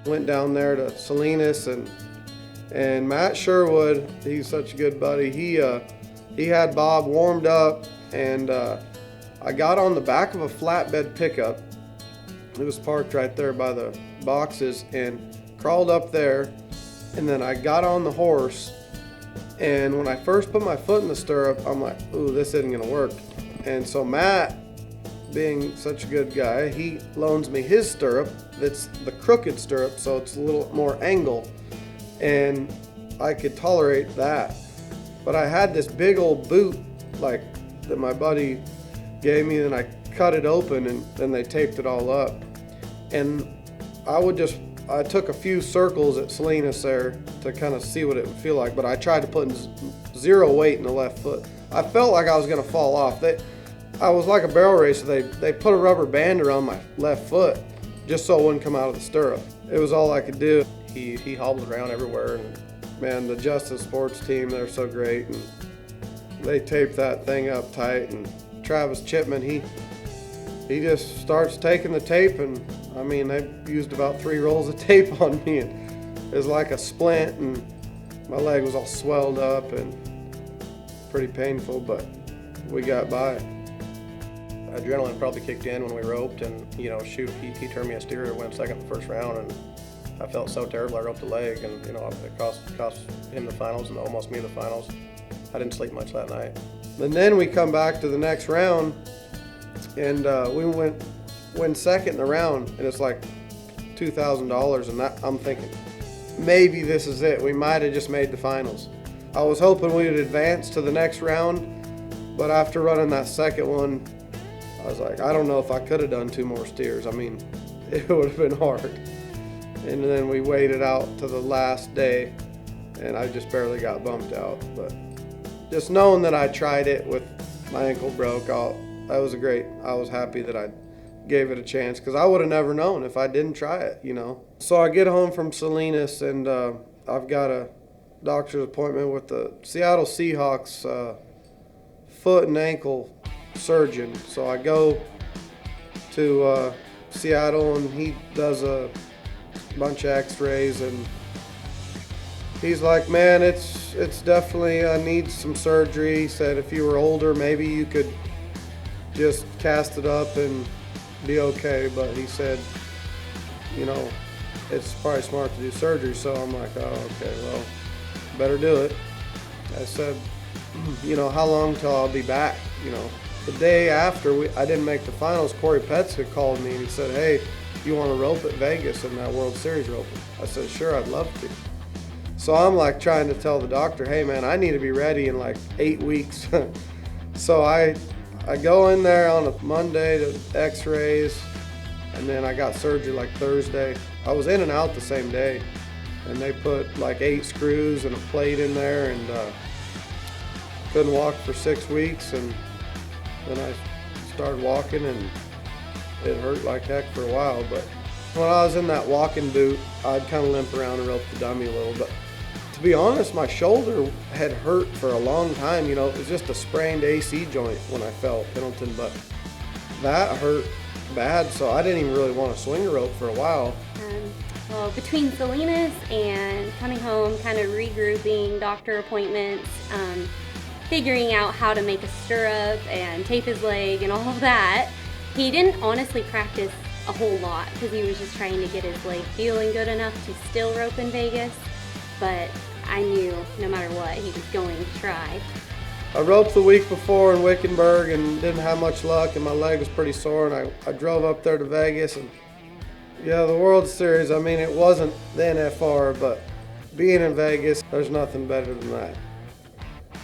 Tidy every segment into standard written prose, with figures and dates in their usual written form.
Went down there to Salinas, and Matt Sherwood, he's such a good buddy. He had Bob warmed up, and I got on the back of a flatbed pickup. It was parked right there by the boxes, and crawled up there, and then I got on the horse, and when I first put my foot in the stirrup, I'm like, ooh, this isn't gonna work. And so Matt, being such a good guy, he loans me his stirrup. That's the crooked stirrup, so it's a little more angle, and I could tolerate that. But I had this big old boot like that my buddy gave me, and I cut it open, and then they taped it all up. And I took a few circles at Salinas there to kind of see what it would feel like, but I tried to put zero weight in the left foot. I felt like I was gonna fall off. I was like a barrel racer. They put a rubber band around my left foot just so it wouldn't come out of the stirrup. It was all I could do. He hobbled around everywhere, and man, the Justice Sports team, they're so great, and they taped that thing up tight. And Travis Chipman, he just starts taking the tape, and I mean, they used about 3 rolls of tape on me, and it was like a splint, and my leg was all swelled up and pretty painful, but we got by. Adrenaline probably kicked in when we roped, and shoot, he turned me a steer to win second the first round, and I felt so terrible. I roped a leg, and it cost him the finals and almost me the finals. I didn't sleep much that night. And then we come back to the next round, and we win second in the round, and it's like $2,000, and I'm thinking, maybe this is it. We might have just made the finals. I was hoping we would advance to the next round, but after running that second one, I was like, I don't know if I could have done 2 more steers. I mean, it would have been hard. And then we waited out to the last day, and I just barely got bumped out. But just knowing that I tried it with my ankle broke, I was happy that I gave it a chance, because I would have never known if I didn't try it, So I get home from Salinas, and I've got a doctor's appointment with the Seattle Seahawks foot and ankle surgeon. So I go to Seattle, and he does a bunch of x-rays, and he's like, man, it's definitely needs some surgery. He said if you were older, maybe you could just cast it up and be okay, but he said, it's probably smart to do surgery. So I'm like, oh, okay, well, better do it. I said, how long till I'll be back? The day after I didn't make the finals, Corey Petska called me, and he said, hey, you want to rope at Vegas in that World Series roping? I said, sure, I'd love to. So I'm like trying to tell the doctor, hey man, I need to be ready in like 8 weeks. So I go in there on a Monday to x-rays, and then I got surgery like Thursday. I was in and out the same day, and they put like 8 screws and a plate in there, and couldn't walk for 6 weeks, and then I started walking, and it hurt like heck for a while. But when I was in that walking boot, I'd kind of limp around and rope the dummy a little. But to be honest, my shoulder had hurt for a long time. It was just a sprained AC joint when I fell at Pendleton, but that hurt bad, so I didn't even really want to swing a rope for a while. Well, between Salinas and coming home, kind of regrouping, doctor appointments, figuring out how to make a stirrup and tape his leg and all of that, he didn't honestly practice a whole lot because he was just trying to get his leg feeling good enough to still rope in Vegas. But I knew no matter what, he was going to try. I roped the week before in Wickenburg and didn't have much luck, and my leg was pretty sore, and I drove up there to Vegas, and yeah, the World Series, I mean, it wasn't the NFR, but being in Vegas, there's nothing better than that.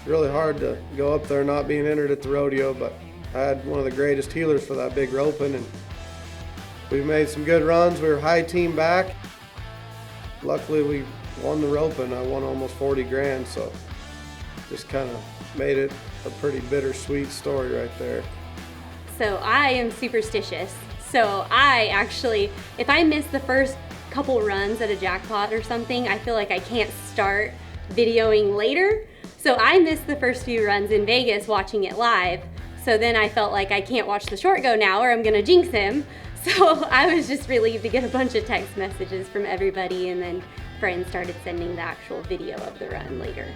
Really hard to go up there not being entered at the rodeo, but I had one of the greatest healers for that big roping, and we made some good runs. We were high team back. Luckily, we won the roping. I won almost 40 grand, so just kind of made it a pretty bittersweet story right there. So I am superstitious. So I actually, if I miss the first couple runs at a jackpot or something, I feel like I can't start videoing later. So I missed the first few runs in Vegas watching it live. So then I felt like I can't watch the short go now or I'm gonna jinx him. So I was just relieved to get a bunch of text messages from everybody, and then friends started sending the actual video of the run later.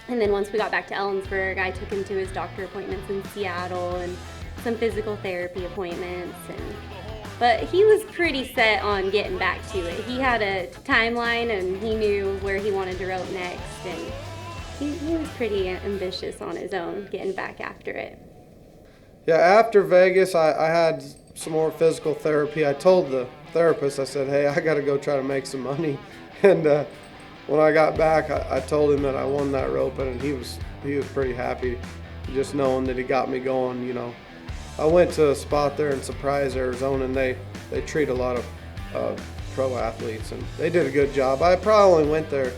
And then once we got back to Ellensburg, I took him to his doctor appointments in Seattle and some physical therapy appointments. But he was pretty set on getting back to it. He had a timeline and he knew where he wanted to rope next, and he was pretty ambitious on his own, getting back after it. Yeah, after Vegas, I had some more physical therapy. I told the therapist, I said, hey, I got to go try to make some money. And when I got back, I told him that I won that roping, and he was pretty happy, just knowing that he got me going. You know, I went to a spot there in Surprise, Arizona, and they treat a lot of pro athletes, and they did a good job. I probably only went there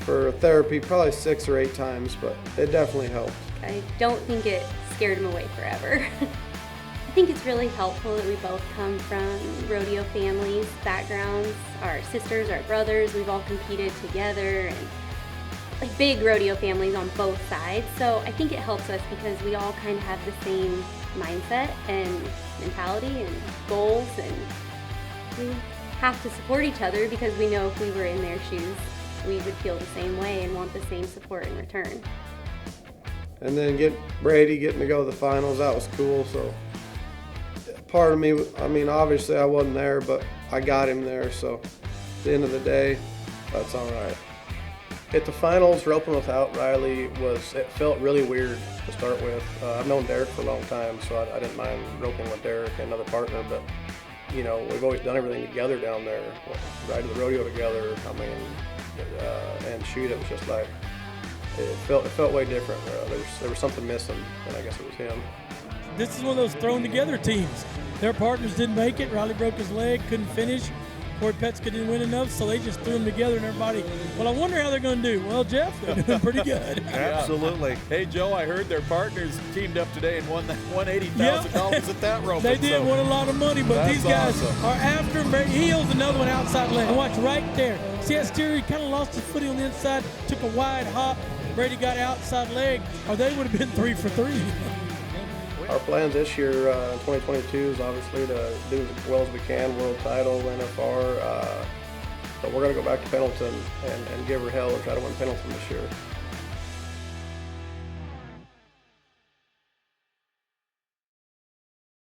for therapy probably 6 or 8 times, but it definitely helped. I don't think it scared him away forever. I think it's really helpful that we both come from rodeo families, backgrounds, our sisters, our brothers, we've all competed together, and like big rodeo families on both sides. So I think it helps us because we all kind of have the same mindset and mentality and goals, and we have to support each other because we know if we were in their shoes, we would feel the same way and want the same support in return. And then Brady getting to go to the finals, that was cool. So part of me, I mean, obviously I wasn't there, but I got him there. So at the end of the day, that's all right. At the finals, roping without Riley it felt really weird to start with. I've known Derek for a long time, so I didn't mind roping with Derek and another partner, but you know, we've always done everything together down there, ride to the rodeo together. I mean, and shoot, it was just like, it felt way different. There was something missing, and I guess it was him. This is one of those thrown together teams. Their partners didn't make it. Riley broke his leg, couldn't finish. Corey Petska didn't win enough, so they just threw them together, and everybody, well, I wonder how they're going to do. Well, Jeff, they're doing pretty good. Absolutely. Hey, Joe, I heard their partners teamed up today and won that $180,000 at that rope. They did win a lot of money, but these guys are after him. Brady heels another one outside leg. And watch right there. See that steer? He kind of lost his footing on the inside, took a wide hop. Brady got outside leg, or they would have been 3 for 3. Our plans this year, 2022, is obviously to do as well as we can, world title, NFR, but we're going to go back to Pendleton and give her hell and try to win Pendleton this year.